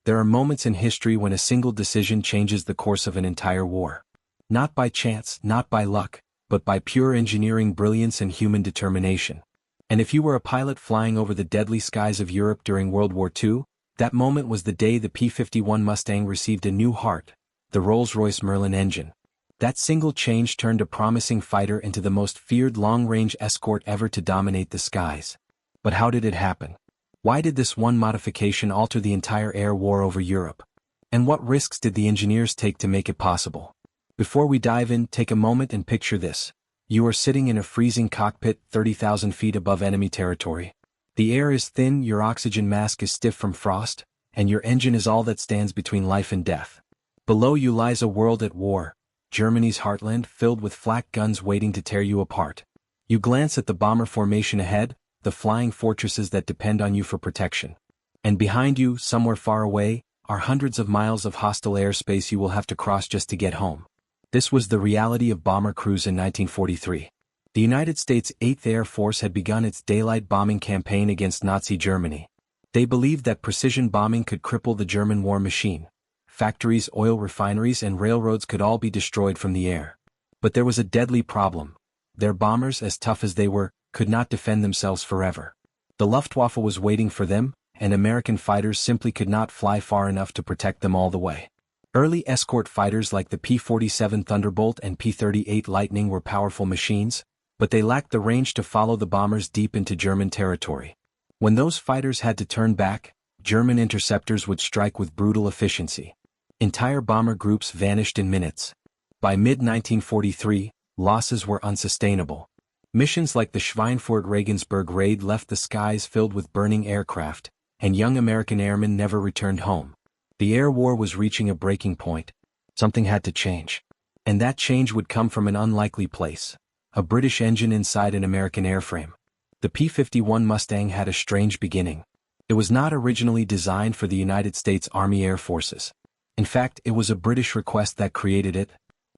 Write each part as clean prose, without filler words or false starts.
There are moments in history when a single decision changes the course of an entire war. Not by chance, not by luck, but by pure engineering brilliance and human determination. And if you were a pilot flying over the deadly skies of Europe during World War II, that moment was the day the P-51 Mustang received a new heart, the Rolls-Royce Merlin engine. That single change turned a promising fighter into the most feared long-range escort ever to dominate the skies. But how did it happen? Why did this one modification alter the entire air war over Europe? And what risks did the engineers take to make it possible? Before we dive in, take a moment and picture this. You are sitting in a freezing cockpit 30,000 feet above enemy territory. The air is thin, your oxygen mask is stiff from frost, and your engine is all that stands between life and death. Below you lies a world at war, Germany's heartland filled with flak guns waiting to tear you apart. You glance at the bomber formation ahead, the flying fortresses that depend on you for protection. And behind you, somewhere far away, are hundreds of miles of hostile airspace you will have to cross just to get home. This was the reality of bomber crews in 1943. The United States 8th Air Force had begun its daylight bombing campaign against Nazi Germany. They believed that precision bombing could cripple the German war machine. Factories, oil refineries, and railroads could all be destroyed from the air. But there was a deadly problem. Their bombers, as tough as they were, could not defend themselves forever. The Luftwaffe was waiting for them, and American fighters simply could not fly far enough to protect them all the way. Early escort fighters like the P-47 Thunderbolt and P-38 Lightning were powerful machines, but they lacked the range to follow the bombers deep into German territory. When those fighters had to turn back, German interceptors would strike with brutal efficiency. Entire bomber groups vanished in minutes. By mid-1943, losses were unsustainable. Missions like the Schweinfurt-Regensburg raid left the skies filled with burning aircraft, and young American airmen never returned home. The air war was reaching a breaking point. Something had to change. And that change would come from an unlikely place. A British engine inside an American airframe. The P-51 Mustang had a strange beginning. It was not originally designed for the United States Army Air Forces. In fact, it was a British request that created it.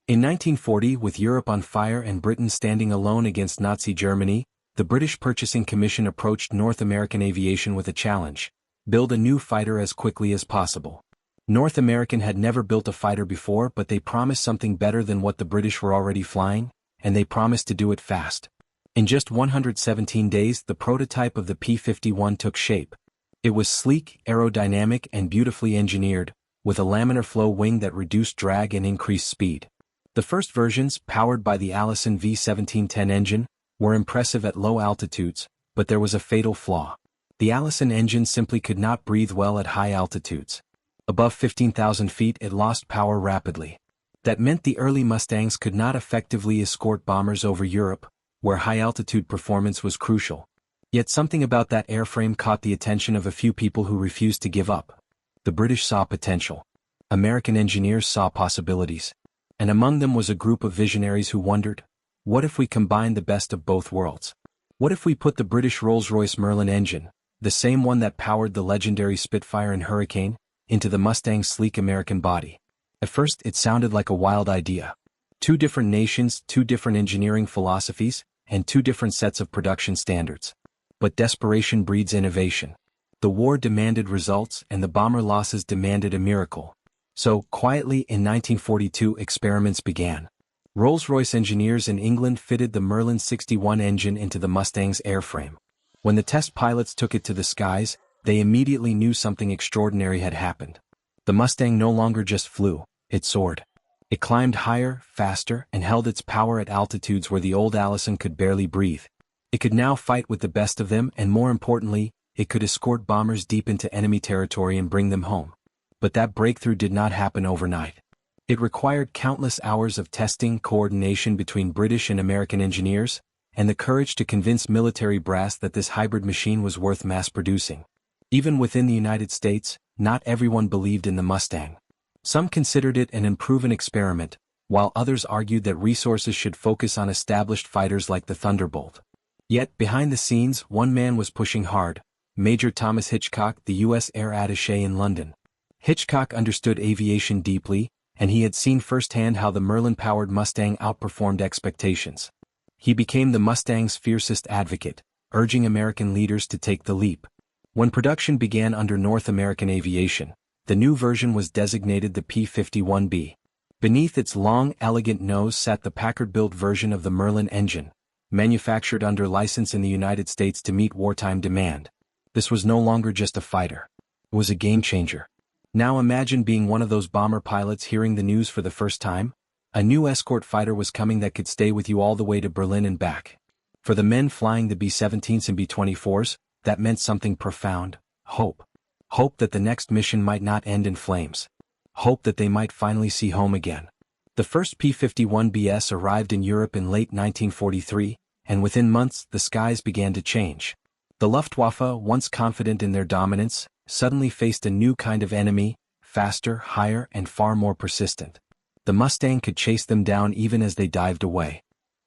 In 1940, with Europe on fire and Britain standing alone against Nazi Germany, the British Purchasing Commission approached North American aviation with a challenge: build a new fighter as quickly as possible. North American had never built a fighter before, but they promised something better than what the British were already flying, and they promised to do it fast. In just 117 days, the prototype of the P-51 took shape. It was sleek, aerodynamic, and beautifully engineered, with a laminar flow wing that reduced drag and increased speed. The first versions, powered by the Allison V1710 engine, were impressive at low altitudes, but there was a fatal flaw. The Allison engine simply could not breathe well at high altitudes. Above 15,000 feet, it lost power rapidly. That meant the early Mustangs could not effectively escort bombers over Europe, where high-altitude performance was crucial. Yet something about that airframe caught the attention of a few people who refused to give up. The British saw potential. American engineers saw possibilities. And among them was a group of visionaries who wondered, what if we combined the best of both worlds? What if we put the British Rolls-Royce Merlin engine, the same one that powered the legendary Spitfire and Hurricane, into the Mustang's sleek American body? At first, it sounded like a wild idea. Two different nations, two different engineering philosophies, and two different sets of production standards. But desperation breeds innovation. The war demanded results, and the bomber losses demanded a miracle. So, quietly, in 1942, experiments began. Rolls-Royce engineers in England fitted the Merlin 61 engine into the Mustang's airframe. When the test pilots took it to the skies, they immediately knew something extraordinary had happened. The Mustang no longer just flew, it soared. It climbed higher, faster, and held its power at altitudes where the old Allison could barely breathe. It could now fight with the best of them, and more importantly, it could escort bombers deep into enemy territory and bring them home. But that breakthrough did not happen overnight. It required countless hours of testing, coordination between British and American engineers, and the courage to convince military brass that this hybrid machine was worth mass-producing. Even within the United States, not everyone believed in the Mustang. Some considered it an unproven experiment, while others argued that resources should focus on established fighters like the Thunderbolt. Yet, behind the scenes, one man was pushing hard: Major Thomas Hitchcock, the U.S. Air Attaché in London. Hitchcock understood aviation deeply, and he had seen firsthand how the Merlin-powered Mustang outperformed expectations. He became the Mustang's fiercest advocate, urging American leaders to take the leap. When production began under North American Aviation, The new version was designated the P-51B. Beneath its long, elegant nose sat the Packard-built version of the Merlin engine, manufactured under license in the United States to meet wartime demand. This was no longer just a fighter. It was a game-changer. Now imagine being one of those bomber pilots hearing the news for the first time. A new Escort fighter was coming that could stay with you all the way to Berlin and back. For the men flying the B-17s and B-24s, that meant something profound: hope. Hope that the next mission might not end in flames. Hope that they might finally see home again. The first P-51Bs arrived in Europe in late 1943, and within months the skies began to change. The Luftwaffe, once confident in their dominance, suddenly faced a new kind of enemy, faster, higher, and far more persistent. The Mustang could chase them down even as they dived away.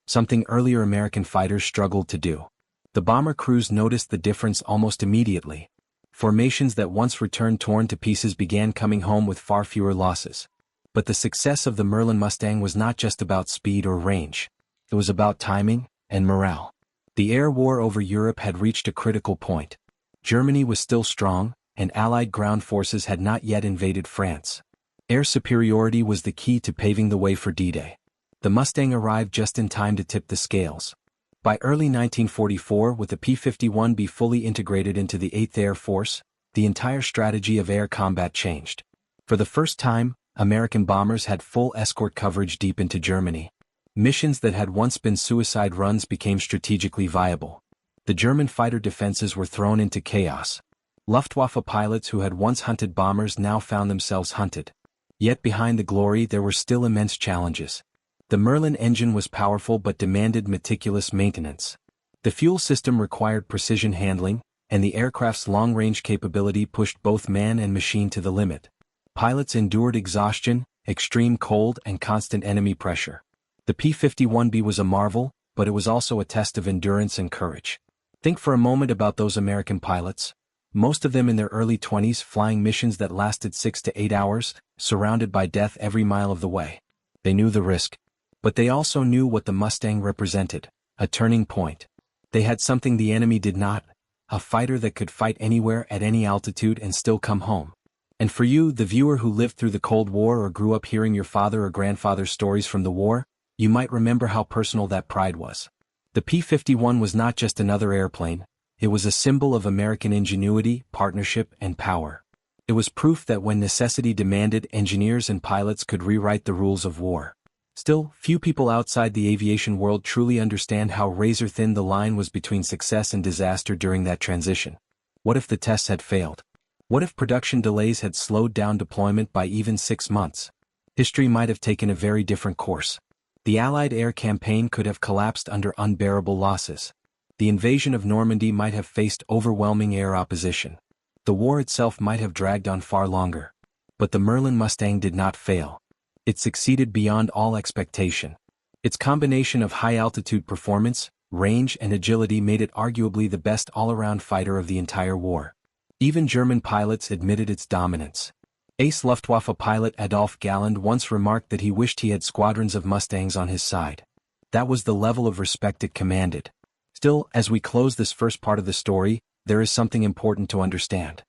Something earlier American fighters struggled to do. The bomber crews noticed the difference almost immediately. Formations that once returned torn to pieces began coming home with far fewer losses. But the success of the Merlin Mustang was not just about speed or range. It was about timing and morale. The air war over Europe had reached a critical point. Germany was still strong, and Allied ground forces had not yet invaded France. Air superiority was the key to paving the way for D-Day. The Mustang arrived just in time to tip the scales. By early 1944, with the P-51B fully integrated into the 8th Air Force, the entire strategy of air combat changed. For the first time, American bombers had full escort coverage deep into Germany. Missions that had once been suicide runs became strategically viable. The German fighter defenses were thrown into chaos. Luftwaffe pilots who had once hunted bombers now found themselves hunted. Yet behind the glory there were still immense challenges. The Merlin engine was powerful but demanded meticulous maintenance. The fuel system required precision handling, and the aircraft's long-range capability pushed both man and machine to the limit. Pilots endured exhaustion, extreme cold, and constant enemy pressure. The P-51B was a marvel, but it was also a test of endurance and courage. Think for a moment about those American pilots. Most of them in their early 20s, flying missions that lasted 6 to 8 hours, surrounded by death every mile of the way. They knew the risk. But they also knew what the Mustang represented: a turning point. They had something the enemy did not: a fighter that could fight anywhere at any altitude and still come home. And for you, the viewer who lived through the Cold War or grew up hearing your father or grandfather's stories from the war, you might remember how personal that pride was. The P-51 was not just another airplane. It was a symbol of American ingenuity, partnership, and power. It was proof that when necessity demanded, engineers and pilots could rewrite the rules of war. Still, few people outside the aviation world truly understand how razor-thin the line was between success and disaster during that transition. What if the tests had failed? What if production delays had slowed down deployment by even 6 months? History might have taken a very different course. The Allied air campaign could have collapsed under unbearable losses. The invasion of Normandy might have faced overwhelming air opposition. The war itself might have dragged on far longer. But the Merlin Mustang did not fail. It succeeded beyond all expectation. Its combination of high-altitude performance, range, and agility made it arguably the best all-around fighter of the entire war. Even German pilots admitted its dominance. Ace Luftwaffe pilot Adolf Galland once remarked that he wished he had squadrons of Mustangs on his side. That was the level of respect it commanded. Still, as we close this first part of the story, there is something important to understand.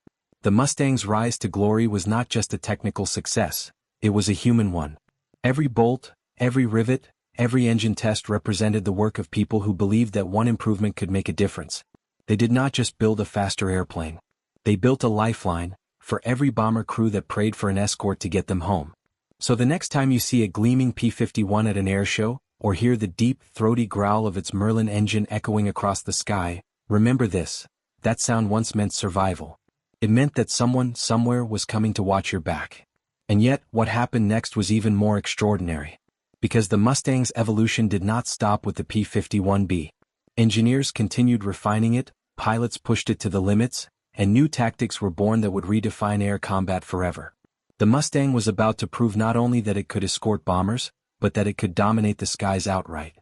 The Mustang's rise to glory was not just a technical success, it was a human one. Every bolt, every rivet, every engine test represented the work of people who believed that one improvement could make a difference. They did not just build a faster airplane. They built a lifeline for every bomber crew that prayed for an Escort to get them home. So the next time you see a gleaming P-51 at an air show, or hear the deep, throaty growl of its Merlin engine echoing across the sky, remember this: that sound once meant survival. It meant that someone, somewhere, was coming to watch your back. And yet, what happened next was even more extraordinary. Because the Mustang's evolution did not stop with the P-51B. Engineers continued refining it, pilots pushed it to the limits, and new tactics were born that would redefine air combat forever. The Mustang was about to prove not only that it could escort bombers, but that it could dominate the skies outright.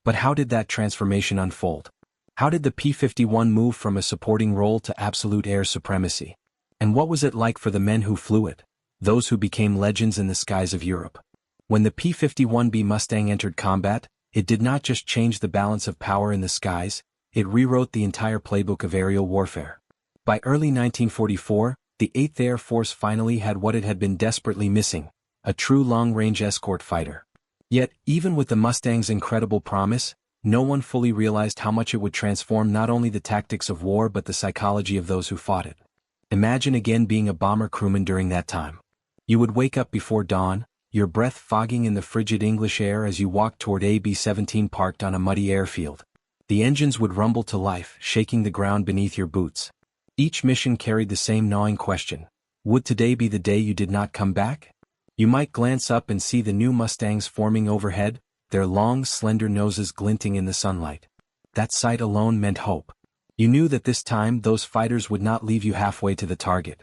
But how did that transformation unfold? How did the P-51 move from a supporting role to absolute air supremacy? And what was it like for the men who flew it, those who became legends in the skies of Europe? When the P-51B Mustang entered combat, it did not just change the balance of power in the skies, it rewrote the entire playbook of aerial warfare. By early 1944, The 8th Air Force finally had what it had been desperately missing, a true long-range escort fighter. Yet, even with the Mustang's incredible promise, no one fully realized how much it would transform not only the tactics of war but the psychology of those who fought it. Imagine again being a bomber crewman during that time. You would wake up before dawn, your breath fogging in the frigid English air as you walked toward a B-17 parked on a muddy airfield. The engines would rumble to life, shaking the ground beneath your boots. Each mission carried the same gnawing question: would today be the day you did not come back? You might glance up and see the new Mustangs forming overhead, their long, slender noses glinting in the sunlight. That sight alone meant hope. You knew that this time those fighters would not leave you halfway to the target.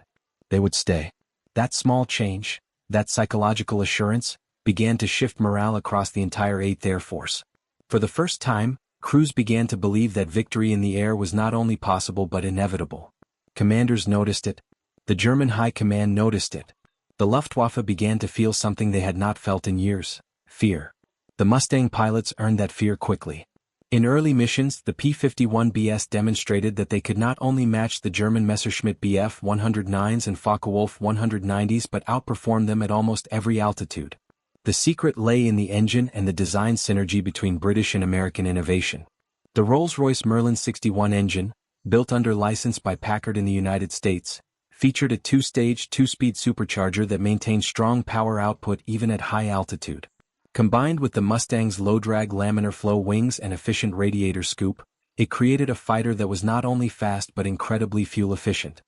They would stay. That small change, that psychological assurance, began to shift morale across the entire 8th Air Force. For the first time, crews began to believe that victory in the air was not only possible but inevitable. Commanders noticed it. The German High Command noticed it. The Luftwaffe began to feel something they had not felt in years: fear. The Mustang pilots earned that fear quickly. In early missions, the P-51Bs demonstrated that they could not only match the German Messerschmitt Bf 109s and Focke-Wulf 190s but outperform them at almost every altitude. The secret lay in the engine and the design synergy between British and American innovation. The Rolls-Royce Merlin 61 engine, built under license by Packard in the United States, featured a two-stage, two-speed supercharger that maintained strong power output even at high altitude. Combined with the Mustang's low-drag laminar flow wings and efficient radiator scoop, it created a fighter that was not only fast but incredibly fuel-efficient.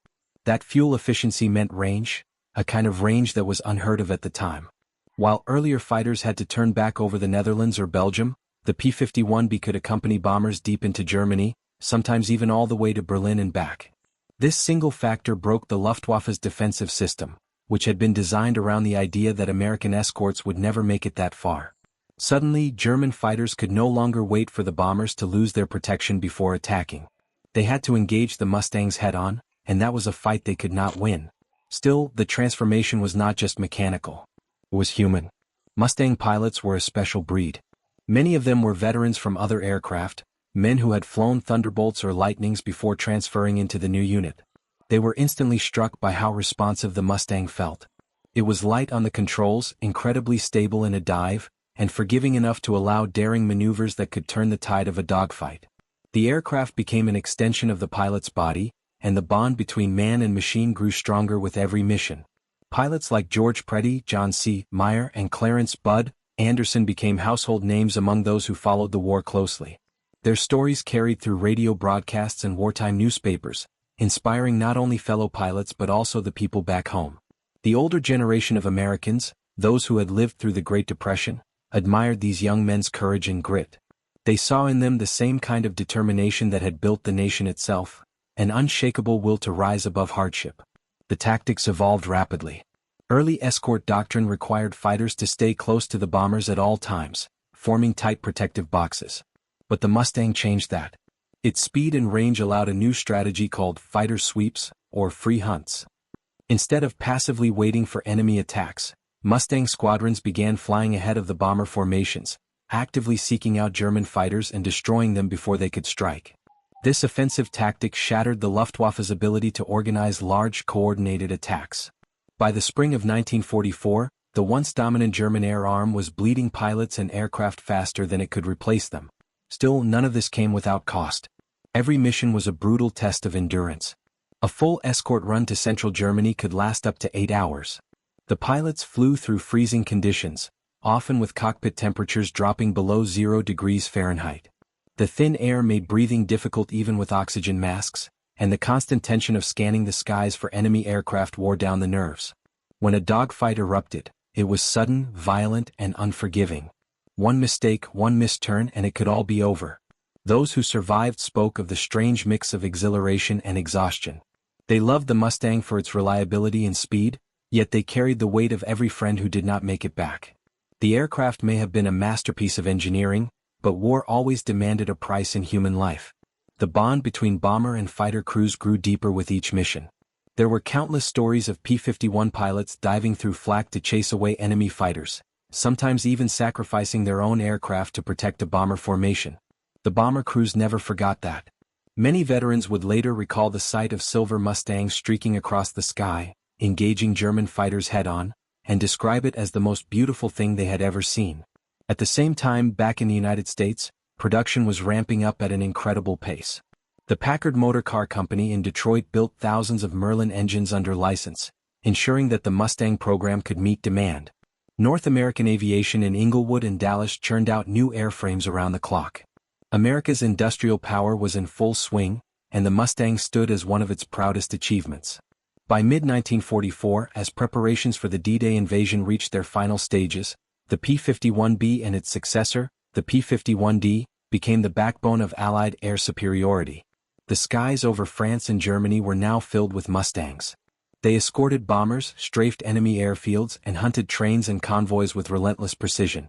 That fuel efficiency meant range, a kind of range that was unheard of at the time. While earlier fighters had to turn back over the Netherlands or Belgium, the P-51B could accompany bombers deep into Germany, sometimes even all the way to Berlin and back. This single factor broke the Luftwaffe's defensive system, which had been designed around the idea that American escorts would never make it that far. Suddenly, German fighters could no longer wait for the bombers to lose their protection before attacking. They had to engage the Mustangs head-on, and that was a fight they could not win. Still, the transformation was not just mechanical. It was human. Mustang pilots were a special breed. Many of them were veterans from other aircraft, men who had flown Thunderbolts or Lightnings before transferring into the new unit. They were instantly struck by how responsive the Mustang felt. It was light on the controls, incredibly stable in a dive, and forgiving enough to allow daring maneuvers that could turn the tide of a dogfight. The aircraft became an extension of the pilot's body, and the bond between man and machine grew stronger with every mission. Pilots like George Preddy, John C. Meyer, and Clarence "Bud" Anderson became household names among those who followed the war closely. Their stories carried through radio broadcasts and wartime newspapers, inspiring not only fellow pilots but also the people back home. The older generation of Americans, those who had lived through the Great Depression, admired these young men's courage and grit. They saw in them the same kind of determination that had built the nation itself, an unshakable will to rise above hardship. The tactics evolved rapidly. Early escort doctrine required fighters to stay close to the bombers at all times, forming tight protective boxes. But the Mustang changed that. Its speed and range allowed a new strategy called fighter sweeps, or free hunts. Instead of passively waiting for enemy attacks, Mustang squadrons began flying ahead of the bomber formations, actively seeking out German fighters and destroying them before they could strike. This offensive tactic shattered the Luftwaffe's ability to organize large, coordinated attacks. By the spring of 1944, the once dominant German air arm was bleeding pilots and aircraft faster than it could replace them. Still, none of this came without cost. Every mission was a brutal test of endurance. A full escort run to central Germany could last up to 8 hours. The pilots flew through freezing conditions, often with cockpit temperatures dropping below 0 degrees Fahrenheit. The thin air made breathing difficult even with oxygen masks, and the constant tension of scanning the skies for enemy aircraft wore down the nerves. When a dogfight erupted, it was sudden, violent, and unforgiving. One mistake, one misturn, and it could all be over. Those who survived spoke of the strange mix of exhilaration and exhaustion. They loved the Mustang for its reliability and speed, yet they carried the weight of every friend who did not make it back. The aircraft may have been a masterpiece of engineering, but war always demanded a price in human life. The bond between bomber and fighter crews grew deeper with each mission. There were countless stories of P-51 pilots diving through flak to chase away enemy fighters, sometimes even sacrificing their own aircraft to protect a bomber formation. The bomber crews never forgot that. Many veterans would later recall the sight of silver Mustangs streaking across the sky, engaging German fighters head-on, and describe it as the most beautiful thing they had ever seen. At the same time, back in the United States, production was ramping up at an incredible pace. The Packard Motor Car Company in Detroit built thousands of Merlin engines under license, ensuring that the Mustang program could meet demand. North American Aviation in Inglewood and Dallas churned out new airframes around the clock. America's industrial power was in full swing, and the Mustang stood as one of its proudest achievements. By mid-1944, as preparations for the D-Day invasion reached their final stages, the P-51B and its successor, the P-51D, became the backbone of Allied air superiority. The skies over France and Germany were now filled with Mustangs. They escorted bombers, strafed enemy airfields, and hunted trains and convoys with relentless precision.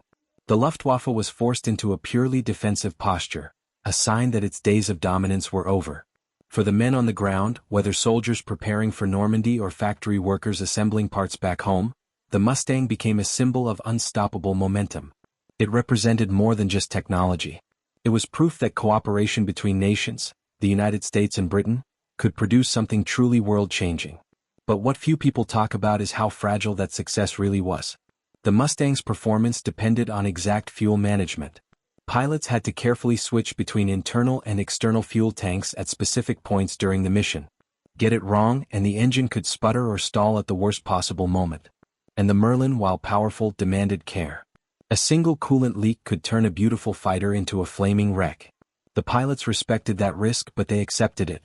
The Luftwaffe was forced into a purely defensive posture, a sign that its days of dominance were over. For the men on the ground, whether soldiers preparing for Normandy or factory workers assembling parts back home, the Mustang became a symbol of unstoppable momentum. It represented more than just technology. It was proof that cooperation between nations, the United States and Britain, could produce something truly world-changing. But what few people talk about is how fragile that success really was. The Mustang's performance depended on exact fuel management. Pilots had to carefully switch between internal and external fuel tanks at specific points during the mission. Get it wrong and the engine could sputter or stall at the worst possible moment. And the Merlin, while powerful, demanded care. A single coolant leak could turn a beautiful fighter into a flaming wreck. The pilots respected that risk, but they accepted it,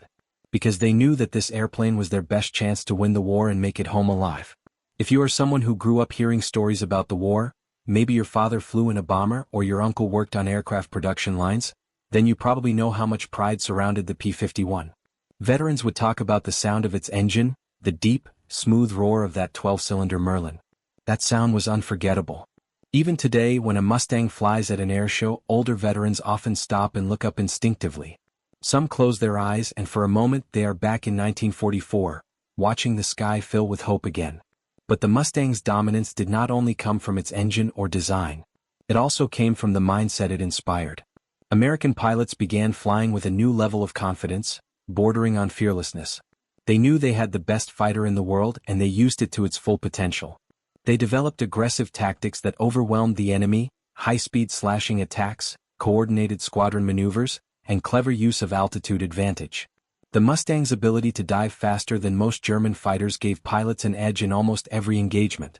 because they knew that this airplane was their best chance to win the war and make it home alive. If you are someone who grew up hearing stories about the war, maybe your father flew in a bomber or your uncle worked on aircraft production lines, then you probably know how much pride surrounded the P-51. Veterans would talk about the sound of its engine, the deep, smooth roar of that 12-cylinder Merlin. That sound was unforgettable. Even today, when a Mustang flies at an airshow, older veterans often stop and look up instinctively. Some close their eyes and for a moment they are back in 1944, watching the sky fill with hope again. But the Mustang's dominance did not only come from its engine or design. It also came from the mindset it inspired. American pilots began flying with a new level of confidence, bordering on fearlessness. They knew they had the best fighter in the world and they used it to its full potential. They developed aggressive tactics that overwhelmed the enemy, high-speed slashing attacks, coordinated squadron maneuvers, and clever use of altitude advantage. The Mustang's ability to dive faster than most German fighters gave pilots an edge in almost every engagement.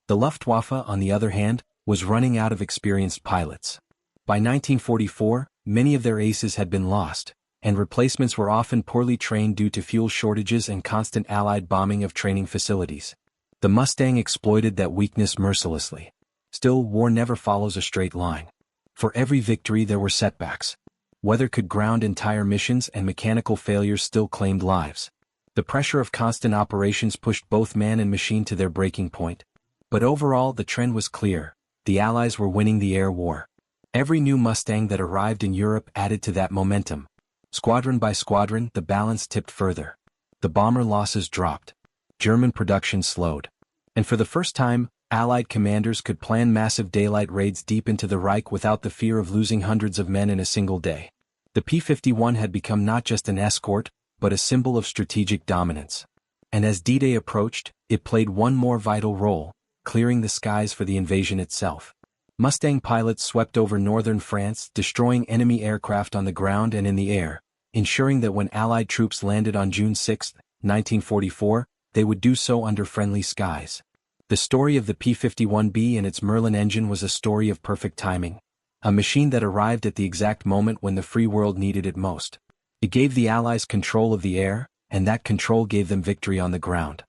The Luftwaffe, on the other hand, was running out of experienced pilots. By 1944, many of their aces had been lost, and replacements were often poorly trained due to fuel shortages and constant Allied bombing of training facilities. The Mustang exploited that weakness mercilessly. Still, war never follows a straight line. For every victory there were setbacks. Weather could ground entire missions and mechanical failures still claimed lives. The pressure of constant operations pushed both man and machine to their breaking point. But overall the trend was clear. The Allies were winning the air war. Every new Mustang that arrived in Europe added to that momentum. Squadron by squadron, the balance tipped further. The bomber losses dropped. German production slowed. And for the first time, Allied commanders could plan massive daylight raids deep into the Reich without the fear of losing hundreds of men in a single day. The P-51 had become not just an escort, but a symbol of strategic dominance. And as D-Day approached, it played one more vital role, clearing the skies for the invasion itself. Mustang pilots swept over northern France, destroying enemy aircraft on the ground and in the air, ensuring that when Allied troops landed on June 6, 1944, they would do so under friendly skies. The story of the P-51B and its Merlin engine was a story of perfect timing. A machine that arrived at the exact moment when the free world needed it most. It gave the Allies control of the air, and that control gave them victory on the ground.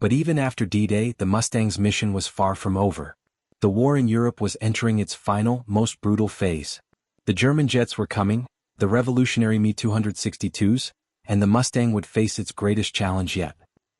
But even after D-Day, the Mustang's mission was far from over. The war in Europe was entering its final, most brutal phase. The German jets were coming, the revolutionary Me-262s, and the Mustang would face its greatest challenge yet.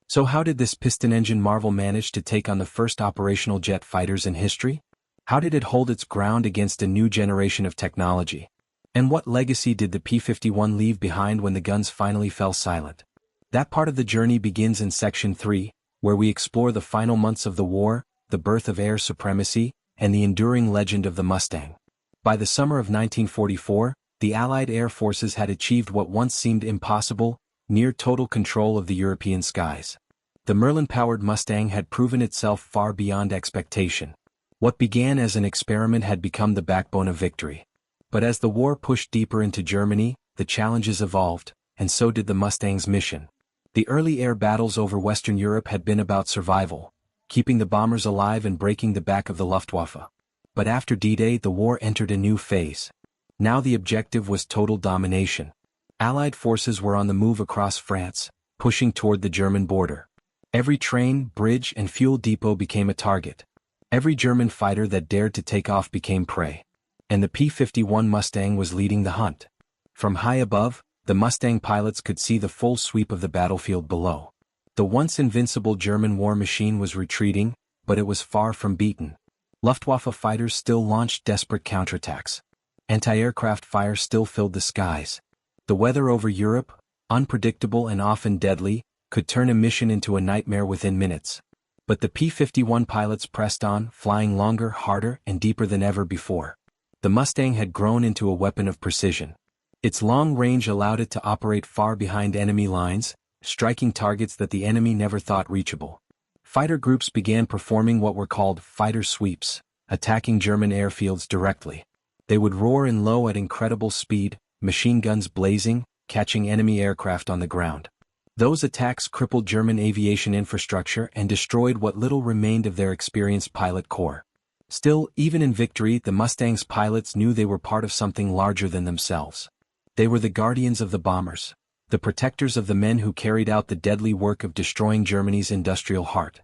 So how did this piston-engine marvel manage to take on the first operational jet fighters in history? How did it hold its ground against a new generation of technology? And what legacy did the P-51 leave behind when the guns finally fell silent? That part of the journey begins in Section 3, where we explore the final months of the war, the birth of air supremacy, and the enduring legend of the Mustang. By the summer of 1944, the Allied air forces had achieved what once seemed impossible, near total control of the European skies. The Merlin-powered Mustang had proven itself far beyond expectation. What began as an experiment had become the backbone of victory. But as the war pushed deeper into Germany, the challenges evolved, and so did the Mustang's mission. The early air battles over Western Europe had been about survival, keeping the bombers alive and breaking the back of the Luftwaffe. But after D-Day, the war entered a new phase. Now the objective was total domination. Allied forces were on the move across France, pushing toward the German border. Every train, bridge, and fuel depot became a target. Every German fighter that dared to take off became prey. And the P-51 Mustang was leading the hunt. From high above, the Mustang pilots could see the full sweep of the battlefield below. The once invincible German war machine was retreating, but it was far from beaten. Luftwaffe fighters still launched desperate counterattacks. Anti-aircraft fire still filled the skies. The weather over Europe, unpredictable and often deadly, could turn a mission into a nightmare within minutes. But the P-51 pilots pressed on, flying longer, harder, and deeper than ever before. The Mustang had grown into a weapon of precision. Its long range allowed it to operate far behind enemy lines, striking targets that the enemy never thought reachable. Fighter groups began performing what were called fighter sweeps, attacking German airfields directly. They would roar in low at incredible speed, machine guns blazing, catching enemy aircraft on the ground. Those attacks crippled German aviation infrastructure and destroyed what little remained of their experienced pilot corps. Still, even in victory, the Mustang's pilots knew they were part of something larger than themselves. They were the guardians of the bombers, the protectors of the men who carried out the deadly work of destroying Germany's industrial heart.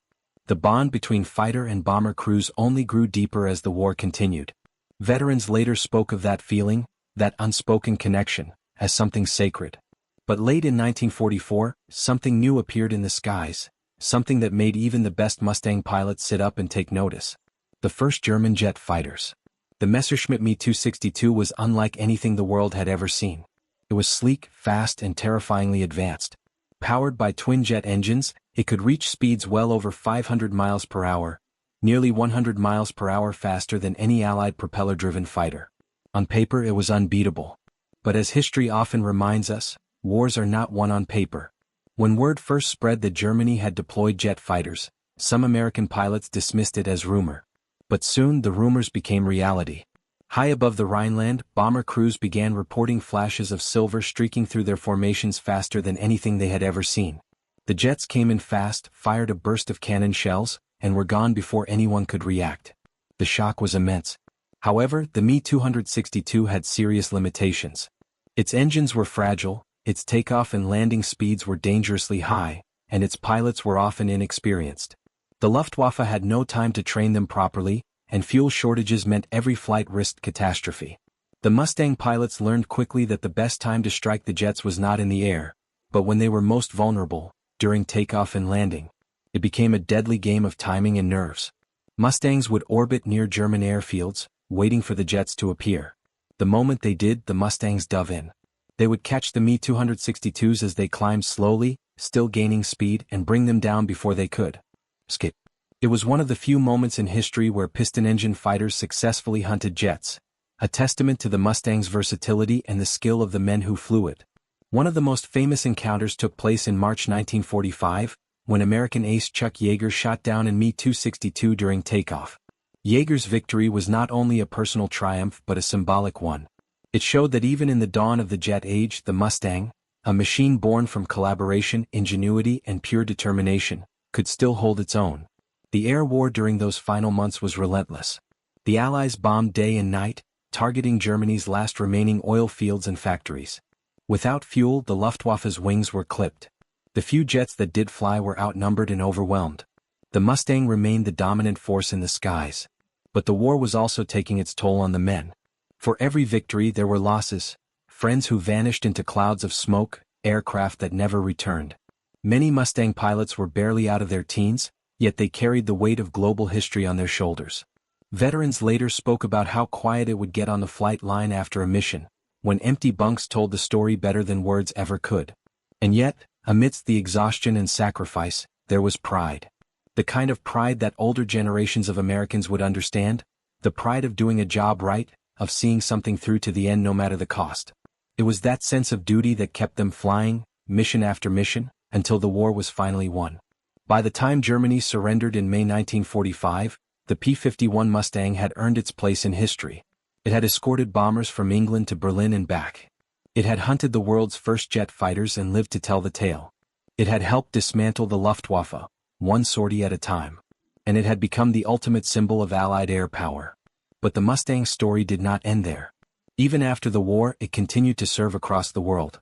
The bond between fighter and bomber crews only grew deeper as the war continued. Veterans later spoke of that feeling, that unspoken connection, as something sacred. But late in 1944, something new appeared in the skies, something that made even the best Mustang pilots sit up and take notice. The first German jet fighters. The Messerschmitt Me-262 was unlike anything the world had ever seen. It was sleek, fast, and terrifyingly advanced. Powered by twin-jet engines, it could reach speeds well over 500 miles per hour, nearly 100 miles per hour faster than any Allied propeller-driven fighter. On paper, it was unbeatable. But as history often reminds us, wars are not won on paper. When word first spread that Germany had deployed jet fighters, some American pilots dismissed it as rumor. But soon the rumors became reality. High above the Rhineland, bomber crews began reporting flashes of silver streaking through their formations faster than anything they had ever seen. The jets came in fast, fired a burst of cannon shells, and were gone before anyone could react. The shock was immense. However, the Me-262 had serious limitations. Its engines were fragile, its takeoff and landing speeds were dangerously high, and its pilots were often inexperienced. The Luftwaffe had no time to train them properly, and fuel shortages meant every flight risked catastrophe. The Mustang pilots learned quickly that the best time to strike the jets was not in the air, but when they were most vulnerable, during takeoff and landing. It became a deadly game of timing and nerves. Mustangs would orbit near German airfields, waiting for the jets to appear. The moment they did, the Mustangs dove in. They would catch the Me-262s as they climbed slowly, still gaining speed, and bring them down before they could skip. It was one of the few moments in history where piston-engine fighters successfully hunted jets, a testament to the Mustang's versatility and the skill of the men who flew it. One of the most famous encounters took place in March 1945, when American ace Chuck Yeager shot down an Me-262 during takeoff. Yeager's victory was not only a personal triumph but a symbolic one. It showed that even in the dawn of the jet age, the Mustang, a machine born from collaboration, ingenuity, and pure determination, could still hold its own. The air war during those final months was relentless. The Allies bombed day and night, targeting Germany's last remaining oil fields and factories. Without fuel, the Luftwaffe's wings were clipped. The few jets that did fly were outnumbered and overwhelmed. The Mustang remained the dominant force in the skies. But the war was also taking its toll on the men. For every victory there were losses, friends who vanished into clouds of smoke, aircraft that never returned. Many Mustang pilots were barely out of their teens, yet they carried the weight of global history on their shoulders. Veterans later spoke about how quiet it would get on the flight line after a mission, when empty bunks told the story better than words ever could. And yet, amidst the exhaustion and sacrifice, there was pride. The kind of pride that older generations of Americans would understand, the pride of doing a job right, of seeing something through to the end no matter the cost. It was that sense of duty that kept them flying, mission after mission, until the war was finally won. By the time Germany surrendered in May 1945, the P-51 Mustang had earned its place in history. It had escorted bombers from England to Berlin and back. It had hunted the world's first jet fighters and lived to tell the tale. It had helped dismantle the Luftwaffe, one sortie at a time. And it had become the ultimate symbol of Allied air power. But the Mustang's story did not end there. Even after the war, it continued to serve across the world.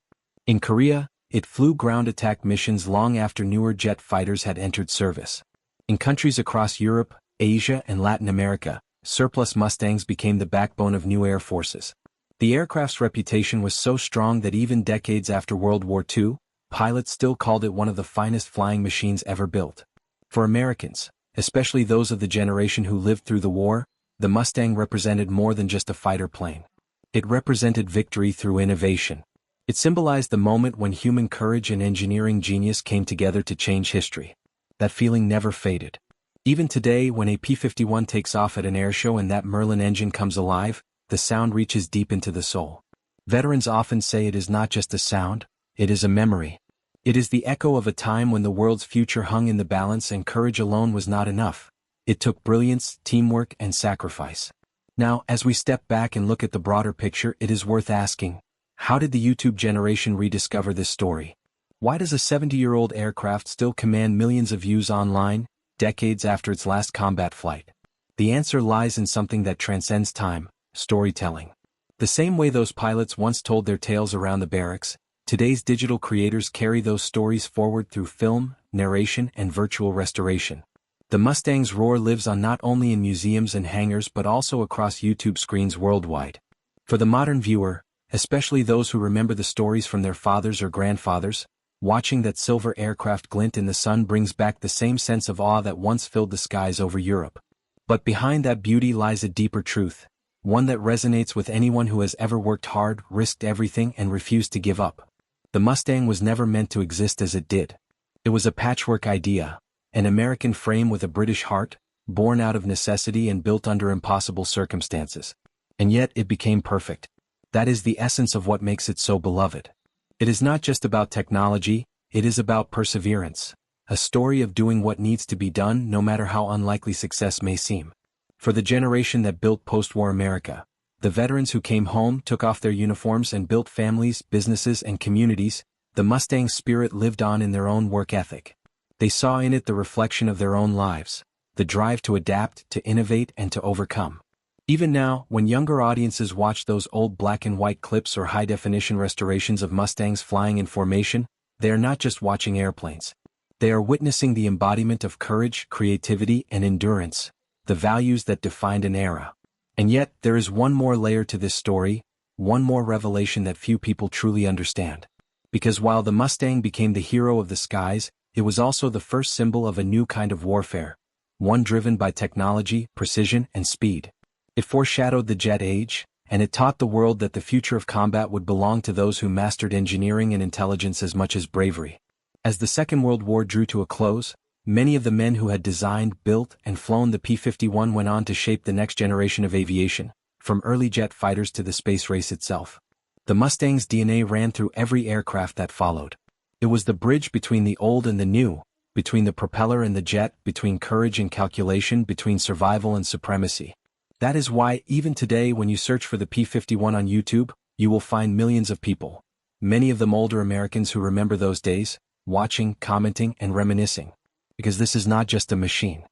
In Korea, it flew ground attack missions long after newer jet fighters had entered service. In countries across Europe, Asia, and Latin America, surplus Mustangs became the backbone of new air forces. The aircraft's reputation was so strong that even decades after World War II, pilots still called it one of the finest flying machines ever built. For Americans, especially those of the generation who lived through the war, the Mustang represented more than just a fighter plane. It represented victory through innovation. It symbolized the moment when human courage and engineering genius came together to change history. That feeling never faded. Even today, when a P-51 takes off at an airshow and that Merlin engine comes alive, the sound reaches deep into the soul. Veterans often say it is not just a sound, it is a memory. It is the echo of a time when the world's future hung in the balance and courage alone was not enough. It took brilliance, teamwork, and sacrifice. Now, as we step back and look at the broader picture, it is worth asking, how did the YouTube generation rediscover this story? Why does a 70-year-old aircraft still command millions of views online, decades after its last combat flight? The answer lies in something that transcends time: storytelling. The same way those pilots once told their tales around the barracks, today's digital creators carry those stories forward through film, narration, and virtual restoration. The Mustang's roar lives on not only in museums and hangars but also across YouTube screens worldwide. For the modern viewer, especially those who remember the stories from their fathers or grandfathers, watching that silver aircraft glint in the sun brings back the same sense of awe that once filled the skies over Europe. But behind that beauty lies a deeper truth, one that resonates with anyone who has ever worked hard, risked everything, and refused to give up. The Mustang was never meant to exist as it did. It was a patchwork idea, an American frame with a British heart, born out of necessity and built under impossible circumstances. And yet it became perfect. That is the essence of what makes it so beloved. It is not just about technology, it is about perseverance. A story of doing what needs to be done no matter how unlikely success may seem. For the generation that built post-war America, the veterans who came home, took off their uniforms and built families, businesses, and communities, the Mustang spirit lived on in their own work ethic. They saw in it the reflection of their own lives, the drive to adapt, to innovate, and to overcome. Even now, when younger audiences watch those old black and white clips or high-definition restorations of Mustangs flying in formation, they are not just watching airplanes. They are witnessing the embodiment of courage, creativity, and endurance, the values that defined an era. And yet, there is one more layer to this story, one more revelation that few people truly understand. Because while the Mustang became the hero of the skies, it was also the first symbol of a new kind of warfare, one driven by technology, precision, and speed. It foreshadowed the jet age, and it taught the world that the future of combat would belong to those who mastered engineering and intelligence as much as bravery. As the Second World War drew to a close, many of the men who had designed, built, and flown the P-51 went on to shape the next generation of aviation, from early jet fighters to the space race itself. The Mustang's DNA ran through every aircraft that followed. It was the bridge between the old and the new, between the propeller and the jet, between courage and calculation, between survival and supremacy. That is why, even today, when you search for the P-51 on YouTube, you will find millions of people, many of them older Americans who remember those days, watching, commenting, and reminiscing. Because this is not just a machine.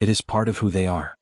It is part of who they are.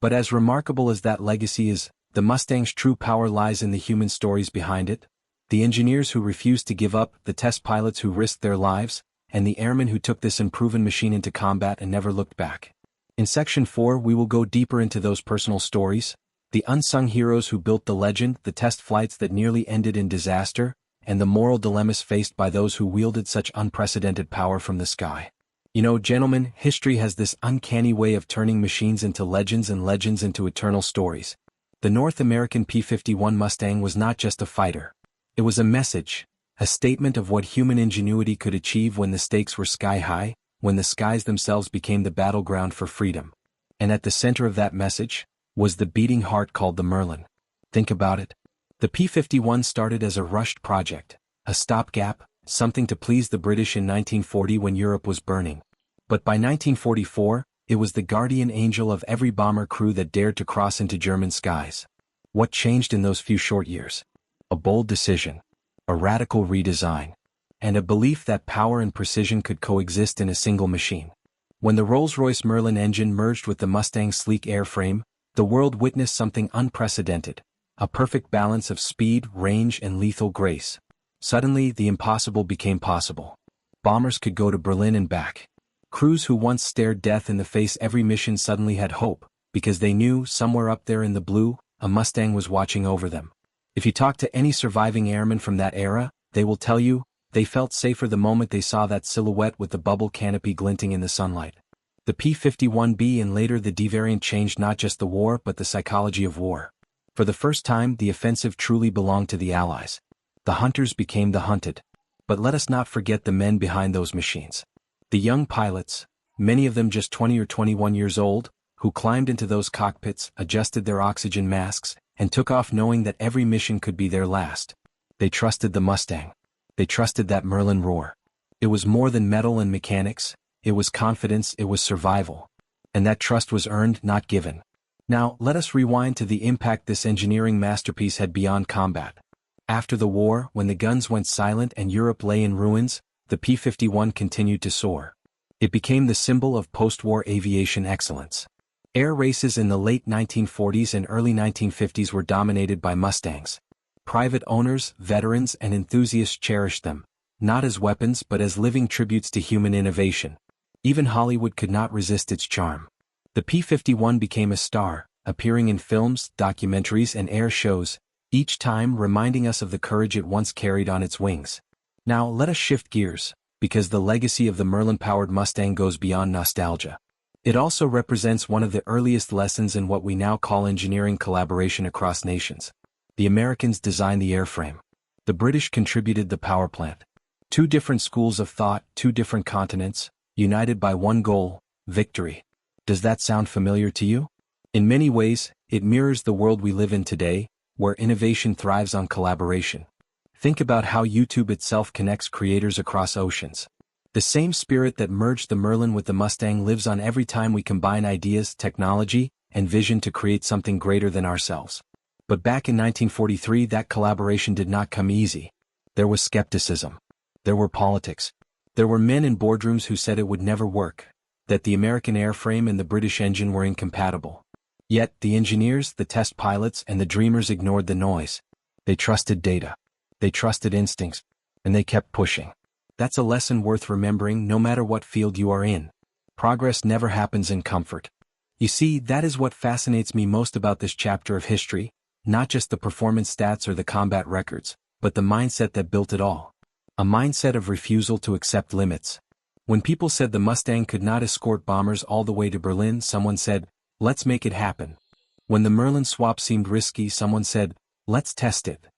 But as remarkable as that legacy is, the Mustang's true power lies in the human stories behind it. The engineers who refused to give up, the test pilots who risked their lives, and the airmen who took this unproven machine into combat and never looked back. In Section 4, we will go deeper into those personal stories, the unsung heroes who built the legend, the test flights that nearly ended in disaster, and the moral dilemmas faced by those who wielded such unprecedented power from the sky. You know, gentlemen, history has this uncanny way of turning machines into legends and legends into eternal stories. The North American P-51 Mustang was not just a fighter. It was a message, a statement of what human ingenuity could achieve when the stakes were sky high, when the skies themselves became the battleground for freedom. And at the center of that message was the beating heart called the Merlin. Think about it. The P-51 started as a rushed project, a stopgap, something to please the British in 1940 when Europe was burning. But by 1944, it was the guardian angel of every bomber crew that dared to cross into German skies. What changed in those few short years? A bold decision, a radical redesign, and a belief that power and precision could coexist in a single machine. When the Rolls-Royce Merlin engine merged with the Mustang's sleek airframe, the world witnessed something unprecedented, a perfect balance of speed, range, and lethal grace. Suddenly, the impossible became possible. Bombers could go to Berlin and back. Crews who once stared death in the face every mission suddenly had hope, because they knew, somewhere up there in the blue, a Mustang was watching over them. If you talk to any surviving airman from that era, they will tell you, they felt safer the moment they saw that silhouette with the bubble canopy glinting in the sunlight. The P-51B and later the D variant changed not just the war but the psychology of war. For the first time, the offensive truly belonged to the Allies. The hunters became the hunted. But let us not forget the men behind those machines. The young pilots, many of them just 20 or 21 years old, who climbed into those cockpits, adjusted their oxygen masks, and took off knowing that every mission could be their last. They trusted the Mustang. They trusted that Merlin roar. It was more than metal and mechanics, it was confidence, it was survival. And that trust was earned, not given. Now, let us rewind to the impact this engineering masterpiece had beyond combat. After the war, when the guns went silent and Europe lay in ruins, the P-51 continued to soar. It became the symbol of post-war aviation excellence. Air races in the late 1940s and early 1950s were dominated by Mustangs. Private owners, veterans, and enthusiasts cherished them, not as weapons but as living tributes to human innovation. Even Hollywood could not resist its charm. The P-51 became a star, appearing in films, documentaries, and air shows, each time reminding us of the courage it once carried on its wings. Now let us shift gears, because the legacy of the Merlin-powered Mustang goes beyond nostalgia. It also represents one of the earliest lessons in what we now call engineering collaboration across nations. The Americans designed the airframe. The British contributed the power plant. Two different schools of thought, two different continents, united by one goal, victory. Does that sound familiar to you? In many ways, it mirrors the world we live in today, where innovation thrives on collaboration. Think about how YouTube itself connects creators across oceans. The same spirit that merged the Merlin with the Mustang lives on every time we combine ideas, technology, and vision to create something greater than ourselves. But back in 1943, that collaboration did not come easy. There was skepticism. There were politics. There were men in boardrooms who said it would never work, that the American airframe and the British engine were incompatible. Yet, the engineers, the test pilots, and the dreamers ignored the noise. They trusted data. They trusted instincts. And they kept pushing. That's a lesson worth remembering no matter what field you are in. Progress never happens in comfort. You see, that is what fascinates me most about this chapter of history, not just the performance stats or the combat records, but the mindset that built it all. A mindset of refusal to accept limits. When people said the Mustang could not escort bombers all the way to Berlin, someone said, let's make it happen. When the Merlin swap seemed risky, someone said, let's test it.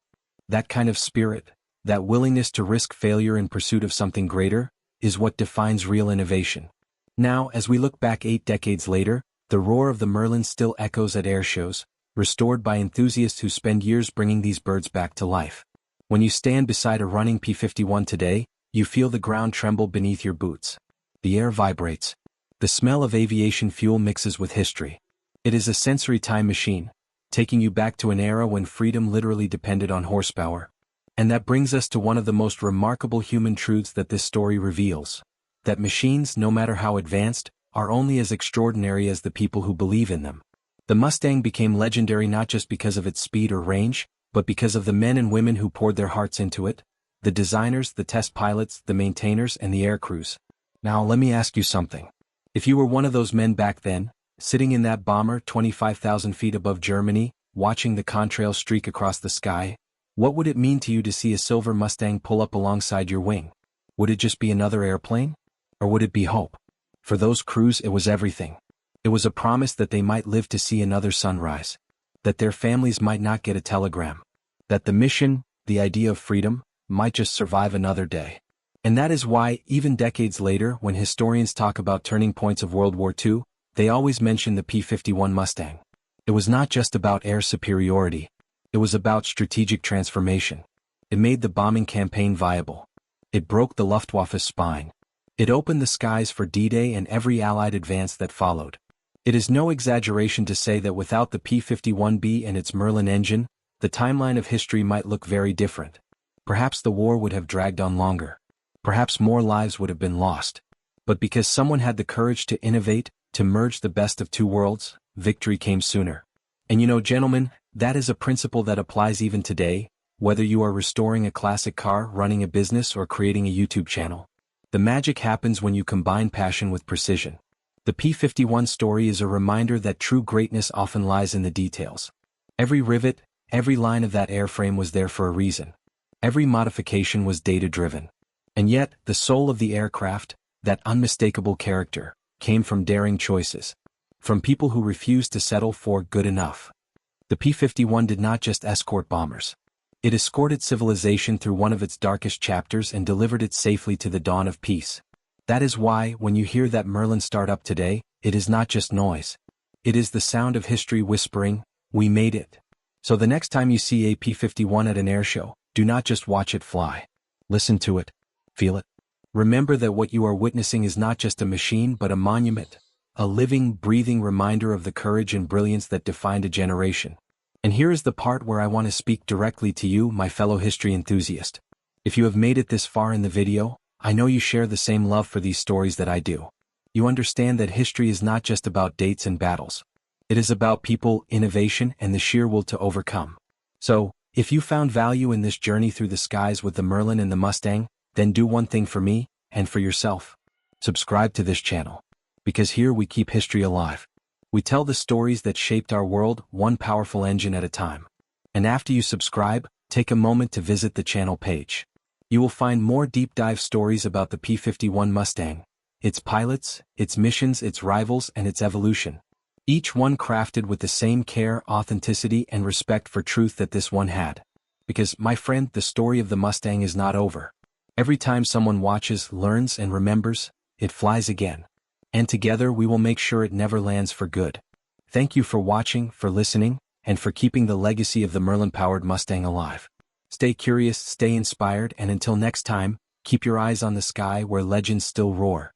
That kind of spirit, that willingness to risk failure in pursuit of something greater, is what defines real innovation. Now, as we look back 8 decades later, the roar of the Merlin still echoes at air shows, restored by enthusiasts who spend years bringing these birds back to life. When you stand beside a running P-51 today, you feel the ground tremble beneath your boots. The air vibrates. The smell of aviation fuel mixes with history. It is a sensory time machine, taking you back to an era when freedom literally depended on horsepower. And that brings us to one of the most remarkable human truths that this story reveals. That machines, no matter how advanced, are only as extraordinary as the people who believe in them. The Mustang became legendary not just because of its speed or range, but because of the men and women who poured their hearts into it, the designers, the test pilots, the maintainers, and the air crews. Now let me ask you something. If you were one of those men back then, sitting in that bomber 25,000 feet above Germany, watching the contrail streak across the sky, what would it mean to you to see a silver Mustang pull up alongside your wing? Would it just be another airplane? Or would it be hope? For those crews, it was everything. It was a promise that they might live to see another sunrise, that their families might not get a telegram, that the mission, the idea of freedom, might just survive another day. And that is why, even decades later, when historians talk about turning points of World War II, they always mention the P-51 Mustang. It was not just about air superiority. It was about strategic transformation. It made the bombing campaign viable. It broke the Luftwaffe's spine. It opened the skies for D-Day and every Allied advance that followed. It is no exaggeration to say that without the P-51B and its Merlin engine, the timeline of history might look very different. Perhaps the war would have dragged on longer. Perhaps more lives would have been lost. But because someone had the courage to innovate, to merge the best of two worlds, victory came sooner. And you know, gentlemen, that is a principle that applies even today, whether you are restoring a classic car, running a business, or creating a YouTube channel. The magic happens when you combine passion with precision. The P-51 story is a reminder that true greatness often lies in the details. Every rivet, every line of that airframe was there for a reason. Every modification was data-driven. And yet, the soul of the aircraft, that unmistakable character, came from daring choices. From people who refused to settle for good enough. The P-51 did not just escort bombers. It escorted civilization through one of its darkest chapters and delivered it safely to the dawn of peace. That is why, when you hear that Merlin start up today, it is not just noise. It is the sound of history whispering, "We made it." So the next time you see a P-51 at an airshow, do not just watch it fly. Listen to it. Feel it. Remember that what you are witnessing is not just a machine but a monument, a living, breathing reminder of the courage and brilliance that defined a generation. And here is the part where I want to speak directly to you, my fellow history enthusiast. If you have made it this far in the video, I know you share the same love for these stories that I do. You understand that history is not just about dates and battles. It is about people, innovation, and the sheer will to overcome. So, if you found value in this journey through the skies with the Merlin and the Mustang, then do one thing for me, and for yourself. Subscribe to this channel. Because here we keep history alive. We tell the stories that shaped our world, one powerful engine at a time. And after you subscribe, take a moment to visit the channel page. You will find more deep dive stories about the P-51 Mustang, its pilots, its missions, its rivals, and its evolution. Each one crafted with the same care, authenticity, and respect for truth that this one had. Because, my friend, the story of the Mustang is not over. Every time someone watches, learns, and remembers, it flies again. And together we will make sure it never lands for good. Thank you for watching, for listening, and for keeping the legacy of the Merlin-powered Mustang alive. Stay curious, stay inspired, and until next time, keep your eyes on the sky where legends still roar.